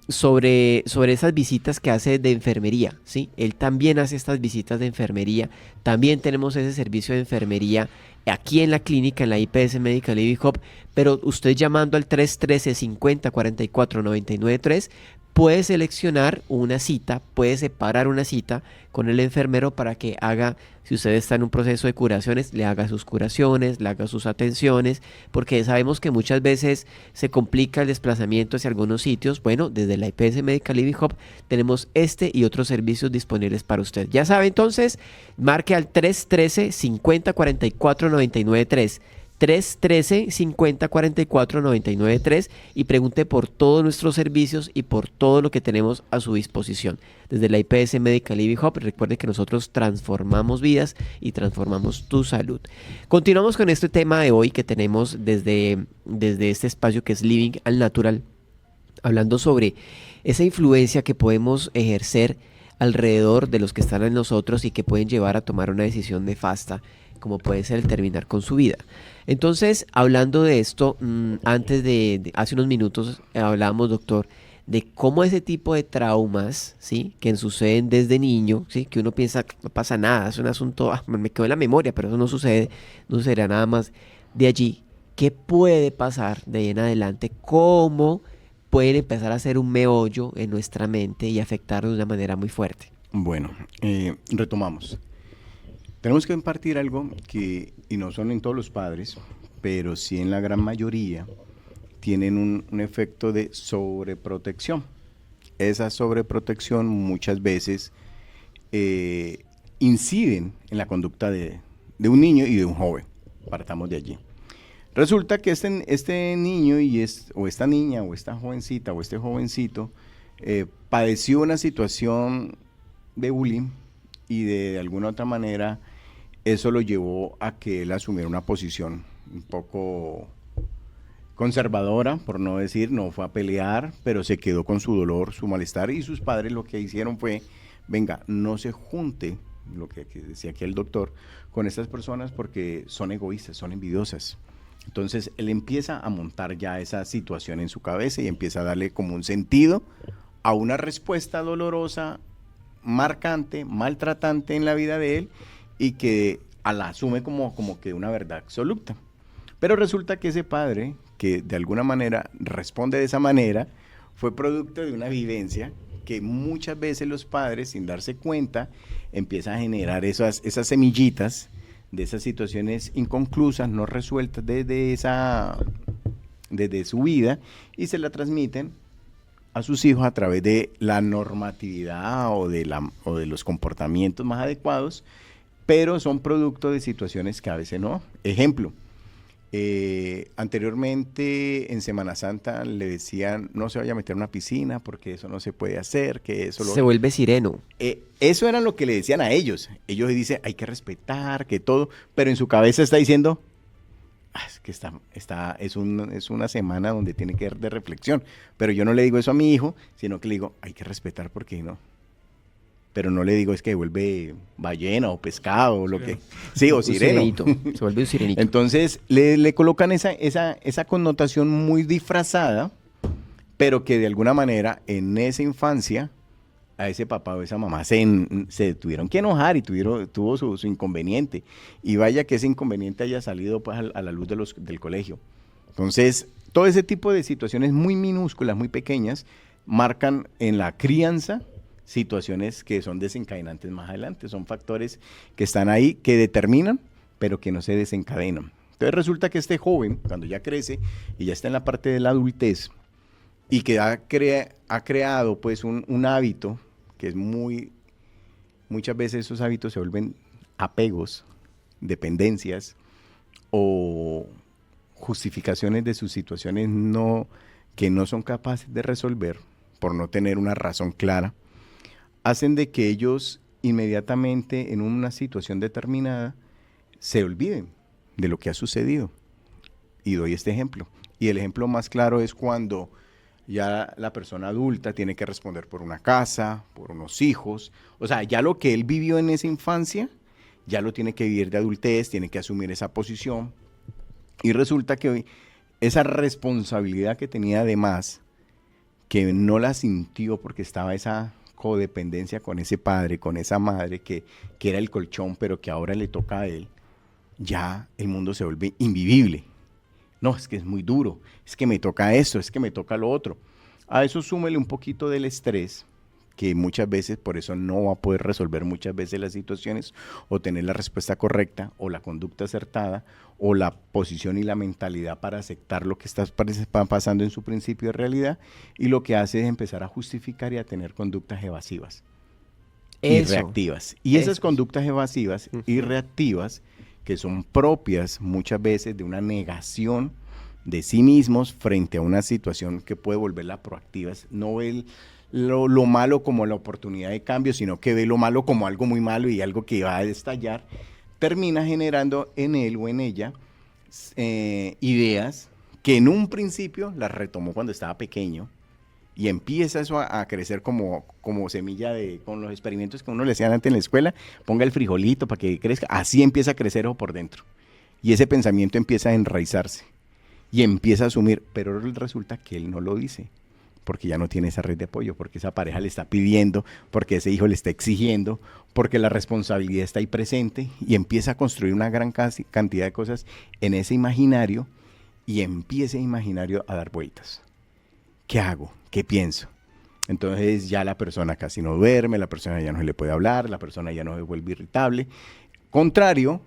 sobre esas visitas que hace de enfermería, ¿sí? Él también hace estas visitas de enfermería. También tenemos ese servicio de enfermería aquí en la clínica, en la IPS Medical Living Hub, pero usted llamando al 313-5044-993 puede seleccionar una cita, puede separar una cita con el enfermero para que haga, si usted está en un proceso de curaciones, le haga sus curaciones, le haga sus atenciones, porque sabemos que muchas veces se complica el desplazamiento hacia algunos sitios. Bueno, desde la IPS Medical Living Hub tenemos este y otros servicios disponibles para usted. Ya sabe, entonces, marque al 313-5044-993. 313-5044-993 y pregunte por todos nuestros servicios y por todo lo que tenemos a su disposición. Desde la IPS Medical Living Hub, recuerde que nosotros transformamos vidas y transformamos tu salud. Continuamos con este tema de hoy que tenemos desde este espacio que es Living al Natural, hablando sobre esa influencia que podemos ejercer alrededor de los que están en nosotros y que pueden llevar a tomar una decisión nefasta, como puede ser el terminar con su vida. Entonces, hablando de esto, antes hace unos minutos hablábamos, doctor, de cómo ese tipo de traumas, ¿sí? Que suceden desde niño, ¿sí? Que uno piensa que no pasa nada, es un asunto, me quedó en la memoria, pero eso no sucede, no sucederá nada más de allí. ¿Qué puede pasar de ahí en adelante? ¿Cómo pueden empezar a hacer un meollo en nuestra mente y afectarnos de una manera muy fuerte? Bueno, retomamos. Tenemos que impartir algo que, y no son en todos los padres, pero sí en la gran mayoría, tienen un efecto de sobreprotección. Esa sobreprotección muchas veces inciden en la conducta de un niño y de un joven. Partamos de allí. Resulta que este niño o esta niña o esta jovencita o este jovencito padeció una situación de bullying y de alguna otra manera eso lo llevó a que él asumiera una posición un poco conservadora, por no decir, no fue a pelear, pero se quedó con su dolor, su malestar, y sus padres lo que hicieron fue, venga, no se junte, lo que decía aquí el doctor, con estas personas porque son egoístas, son envidiosas. Entonces él empieza a montar ya esa situación en su cabeza y empieza a darle como un sentido a una respuesta dolorosa, marcante, maltratante en la vida de él, y que la asume como que una verdad absoluta. Pero resulta que ese padre, que de alguna manera responde de esa manera, fue producto de una vivencia que muchas veces los padres, sin darse cuenta, empiezan a generar esas semillitas de esas situaciones inconclusas, no resueltas desde su vida, y se la transmiten a sus hijos a través de la normatividad o de los comportamientos más adecuados, pero son producto de situaciones que a veces no. Ejemplo, Anteriormente, en Semana Santa, le decían, no se vaya a meter en una piscina porque eso no se puede hacer, que eso Se vuelve sireno. eso era lo que le decían a ellos. Ellos dicen, hay que respetar, que todo, pero en su cabeza está diciendo, es que es una semana donde tiene que ir de reflexión. Pero yo no le digo eso a mi hijo, sino que le digo, hay que respetar porque no. Pero no le digo es que vuelve ballena o pescado o lo que... Sí, o sireno. Sirenito. Se vuelve un sirenito. Entonces le colocan esa connotación muy disfrazada, pero que de alguna manera en esa infancia a ese papá o esa mamá se tuvieron que enojar y tuvo su inconveniente. Y vaya que ese inconveniente haya salido pues, a la luz del colegio. Entonces, todo ese tipo de situaciones muy minúsculas, muy pequeñas, marcan en la crianza situaciones que son desencadenantes más adelante. Son factores que están ahí, que determinan, pero que no se desencadenan. Entonces resulta que este joven, cuando ya crece y ya está en la parte de la adultez, y que ha creado pues un hábito que es muchas veces esos hábitos se vuelven apegos, dependencias o justificaciones de sus situaciones que no son capaces de resolver por no tener una razón clara, hacen de que ellos inmediatamente en una situación determinada se olviden de lo que ha sucedido. Y doy este ejemplo. Y el ejemplo más claro es cuando ya la persona adulta tiene que responder por una casa, por unos hijos. O sea, ya lo que él vivió en esa infancia, ya lo tiene que vivir de adultez, tiene que asumir esa posición. Y resulta que esa responsabilidad que tenía de más, que no la sintió porque estaba esa codependencia con ese padre, con esa madre, que era el colchón, pero que ahora le toca a él, ya el mundo se vuelve invivible. No, es que es muy duro, es que me toca esto, es que me toca lo otro. A eso súmele un poquito del estrés, que muchas veces por eso no va a poder resolver muchas veces las situaciones o tener la respuesta correcta o la conducta acertada o la posición y la mentalidad para aceptar lo que está pasando en su principio de realidad, y lo que hace es empezar a justificar y a tener conductas evasivas y reactivas. Y esas conductas evasivas y reactivas, que son propias muchas veces de una negación de sí mismos frente a una situación que puede volverla proactiva, no ve lo malo como la oportunidad de cambio, sino que ve lo malo como algo muy malo y algo que va a estallar, termina generando en él o en ella ideas que en un principio las retomó cuando estaba pequeño, y empieza eso a crecer como semilla con los experimentos que uno le hacían antes en la escuela, ponga el frijolito para que crezca, así empieza a crecer eso por dentro. Y ese pensamiento empieza a enraizarse y empieza a asumir, pero resulta que él no lo dice, porque ya no tiene esa red de apoyo, porque esa pareja le está pidiendo, porque ese hijo le está exigiendo, porque la responsabilidad está ahí presente, y empieza a construir una gran cantidad de cosas en ese imaginario, y empieza ese imaginario a dar vueltas. ¿Qué hago? ¿Qué pienso? Entonces ya la persona casi no duerme, la persona ya no se le puede hablar, la persona ya no se vuelve irritable. Contrario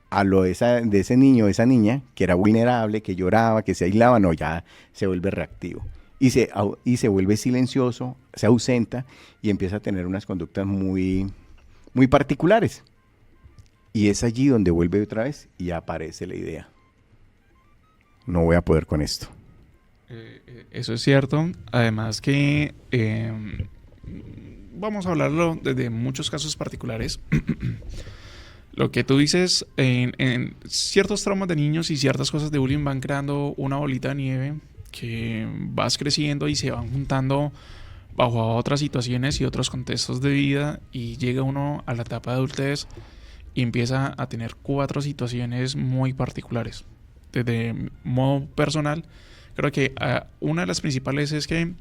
a lo de ese niño o esa niña que era vulnerable, que lloraba, que se aislaba, no, ya se vuelve reactivo. Y se vuelve silencioso, se ausenta y empieza a tener unas conductas muy, muy particulares. Y es allí donde vuelve otra vez y aparece la idea. No voy a poder con esto. Eso es cierto. Además que vamos a hablarlo desde muchos casos particulares. Lo que tú dices, en ciertos traumas de niños y ciertas cosas de bullying van creando una bolita de nieve que vas creciendo y se van juntando bajo otras situaciones y otros contextos de vida, y llega uno a la etapa de adultez y empieza a tener 4 situaciones muy particulares. Desde modo personal, creo que una de las principales es que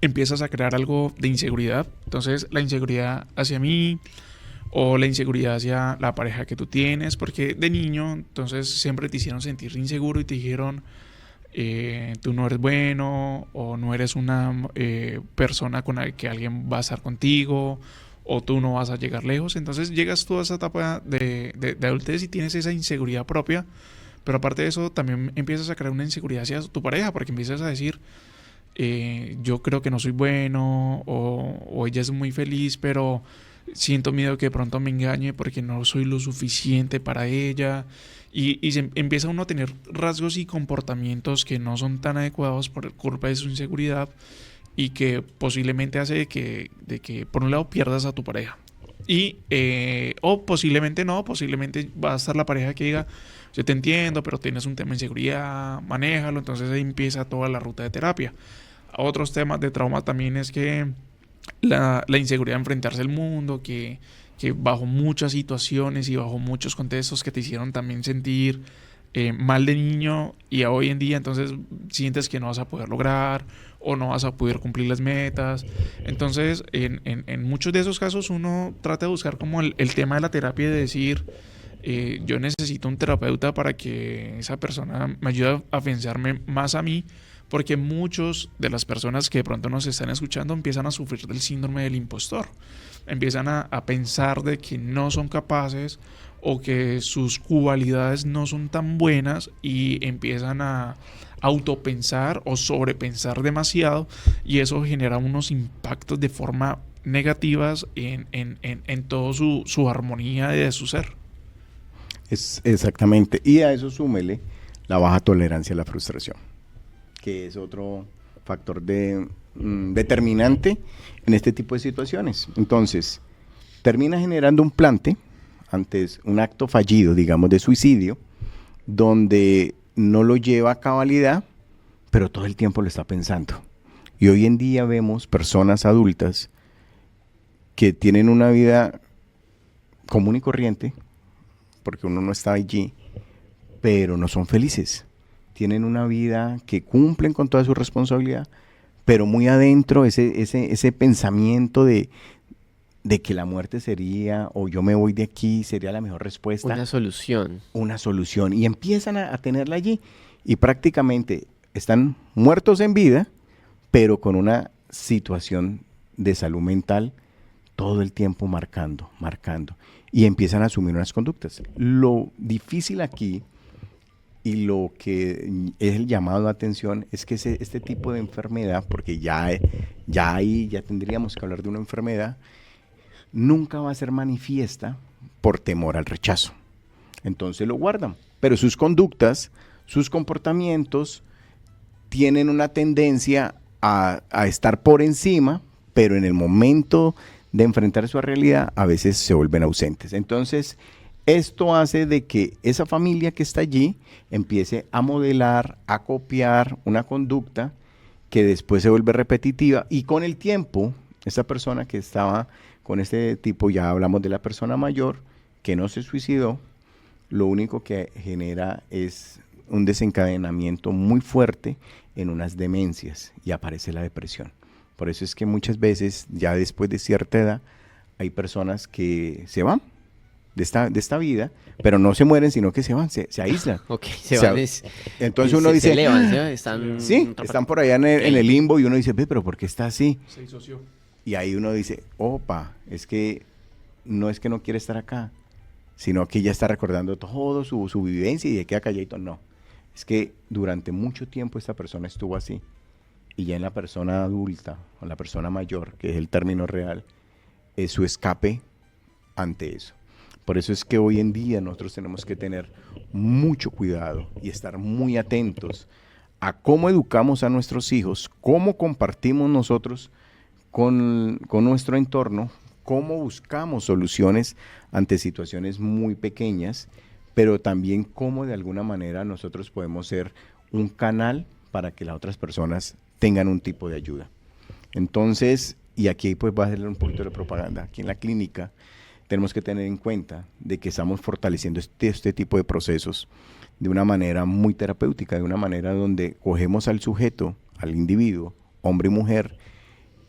empiezas a crear algo de inseguridad. Entonces, la inseguridad hacia mí o la inseguridad hacia la pareja que tú tienes, porque de niño, entonces siempre te hicieron sentir inseguro y te dijeron, tú no eres bueno, o no eres una persona con la que alguien va a estar contigo, o tú no vas a llegar lejos. Entonces llegas tú a esa etapa de adultez y tienes esa inseguridad propia. Pero aparte de eso, también empiezas a crear una inseguridad hacia tu pareja, porque empiezas a decir, yo creo que no soy bueno, o ella es muy feliz, pero siento miedo que de pronto me engañe porque no soy lo suficiente para ella. y empieza uno a tener rasgos y comportamientos que no son tan adecuados por culpa de su inseguridad y que posiblemente hace de que por un lado pierdas a tu pareja. O posiblemente no, posiblemente va a estar la pareja que diga, yo te entiendo, pero tienes un tema de inseguridad, manéjalo. Entonces ahí empieza toda la ruta de terapia. Otros temas de trauma también es que la inseguridad de enfrentarse al mundo, que bajo muchas situaciones y bajo muchos contextos que te hicieron también sentir mal de niño y a hoy en día entonces sientes que no vas a poder lograr o no vas a poder cumplir las metas. Entonces en muchos de esos casos uno trata de buscar como el tema de la terapia, de decir yo necesito un terapeuta para que esa persona me ayude a pensarme más a mí, porque muchos de las personas que de pronto nos están escuchando empiezan a sufrir del síndrome del impostor, empiezan a pensar de que no son capaces o que sus cualidades no son tan buenas y empiezan a autopensar o sobrepensar demasiado, y eso genera unos impactos de forma negativas en toda su armonía de su ser. Es exactamente. Y a eso súmele la baja tolerancia a la frustración, que es otro factor determinante en este tipo de situaciones. Entonces, termina generando un plante antes un acto fallido, digamos, de suicidio, donde no lo lleva a cabalidad, pero todo el tiempo lo está pensando. Y hoy en día vemos personas adultas que tienen una vida común y corriente, porque uno no está allí, pero no son felices. Tienen una vida que cumplen con toda su responsabilidad, pero muy adentro ese pensamiento de que la muerte sería, o yo me voy de aquí, sería la mejor respuesta. Una solución. Una solución. Y empiezan a tenerla allí. Y prácticamente están muertos en vida, pero con una situación de salud mental todo el tiempo marcando. Y empiezan a asumir unas conductas. Lo difícil aquí y lo que es el llamado de atención es que este tipo de enfermedad, porque ya tendríamos que hablar de una enfermedad, nunca va a ser manifiesta por temor al rechazo. Entonces lo guardan, pero sus conductas, sus comportamientos tienen una tendencia a estar por encima, pero en el momento de enfrentar su realidad a veces se vuelven ausentes. Entonces esto hace de que esa familia que está allí empiece a modelar, a copiar una conducta que después se vuelve repetitiva, y con el tiempo esa persona que estaba con este tipo, ya hablamos de la persona mayor que no se suicidó, lo único que genera es un desencadenamiento muy fuerte en unas demencias y aparece la depresión. Por eso es que muchas veces, ya después de cierta edad, hay personas que se van de esta vida, pero no se mueren, sino que se van, se aíslan. Ok, se van. Entonces uno dice, se elevan, están, sí, están por allá en el limbo, y uno dice, pero ¿por qué está así? Se disoció. Y ahí uno dice, opa, es que no quiere estar acá, sino que ya está recordando todo su vivencia y de queda calladito. No, es que durante mucho tiempo esta persona estuvo así, y ya en la persona adulta o la persona mayor, que es el término real, es su escape ante eso. Por eso es que hoy en día nosotros tenemos que tener mucho cuidado y estar muy atentos a cómo educamos a nuestros hijos, cómo compartimos nosotros con nuestro entorno, cómo buscamos soluciones ante situaciones muy pequeñas, pero también cómo de alguna manera nosotros podemos ser un canal para que las otras personas tengan un tipo de ayuda. Entonces, y aquí pues voy a hacerle un poquito de propaganda, aquí en la clínica tenemos que tener en cuenta de que estamos fortaleciendo este tipo de procesos de una manera muy terapéutica, de una manera donde cogemos al sujeto, al individuo, hombre y mujer,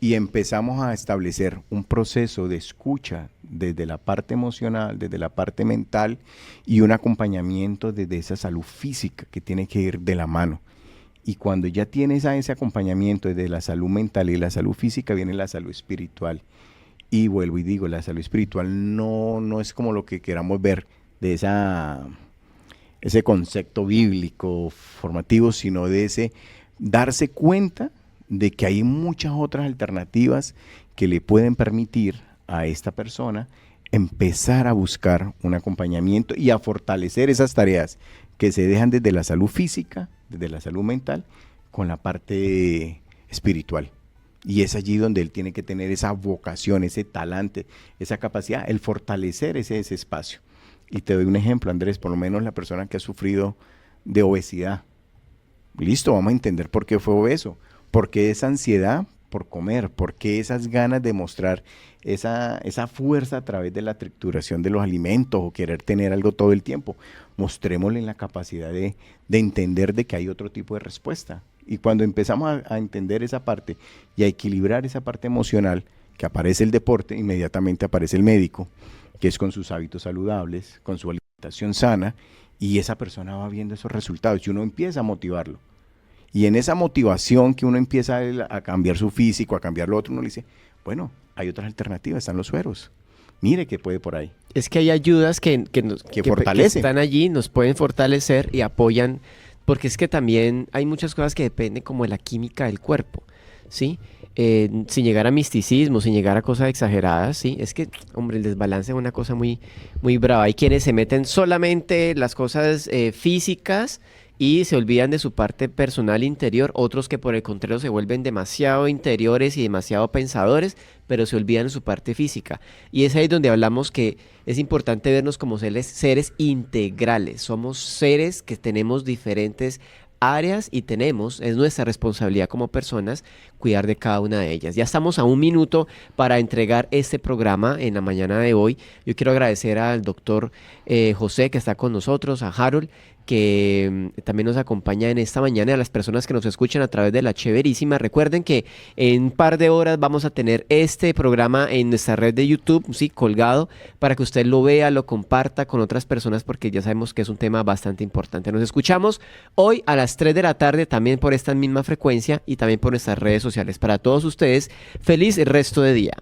y empezamos a establecer un proceso de escucha desde la parte emocional, desde la parte mental, y un acompañamiento desde esa salud física que tiene que ir de la mano. Y cuando ya tienes ese acompañamiento desde la salud mental y la salud física, viene la salud espiritual. Y vuelvo y digo, la salud espiritual no es como lo que queramos ver de ese concepto bíblico formativo, sino de ese darse cuenta de que hay muchas otras alternativas que le pueden permitir a esta persona empezar a buscar un acompañamiento y a fortalecer esas tareas que se dejan desde la salud física, desde la salud mental, con la parte espiritual. Y es allí donde él tiene que tener esa vocación, ese talante, esa capacidad, el fortalecer ese espacio. Y te doy un ejemplo, Andrés, por lo menos la persona que ha sufrido de obesidad. Listo, vamos a entender por qué fue obeso. ¿Por qué esa ansiedad por comer? ¿Por qué esas ganas de mostrar esa fuerza a través de la trituración de los alimentos o querer tener algo todo el tiempo? Mostrémosle la capacidad de entender de que hay otro tipo de respuesta. Y cuando empezamos a entender esa parte y a equilibrar esa parte emocional, que aparece el deporte, inmediatamente aparece el médico, que es con sus hábitos saludables, con su alimentación sana, y esa persona va viendo esos resultados y uno empieza a motivarlo. Y en esa motivación que uno empieza a cambiar su físico, a cambiar lo otro, uno le dice, bueno, hay otras alternativas, están los sueros. Mire que puede por ahí. Es que hay ayudas que fortalecen. están allí, nos pueden fortalecer y apoyan, porque es que también hay muchas cosas que dependen como de la química del cuerpo, ¿sí? Sin llegar a misticismo, sin llegar a cosas exageradas, ¿sí? Es que, hombre, el desbalance es una cosa muy, muy brava. Hay quienes se meten solamente las cosas físicas y se olvidan de su parte personal interior, otros que por el contrario se vuelven demasiado interiores y demasiado pensadores, pero se olvidan de su parte física. Y es ahí donde hablamos que es importante vernos como seres integrales. Somos seres que tenemos diferentes áreas y es nuestra responsabilidad como personas cuidar de cada una de ellas. Ya estamos a 1 minuto para entregar este programa en la mañana de hoy. Yo quiero agradecer al doctor José que está con nosotros, a Harold que también nos acompaña en esta mañana, y a las personas que nos escuchan a través de la Chéverísima. Recuerden que en un par de horas vamos a tener este programa en nuestra red de YouTube, sí, colgado, para que usted lo vea, lo comparta con otras personas, porque ya sabemos que es un tema bastante importante. Nos escuchamos hoy a las 3 de la tarde, también por esta misma frecuencia y también por nuestras redes sociales. Para todos ustedes, feliz resto de día.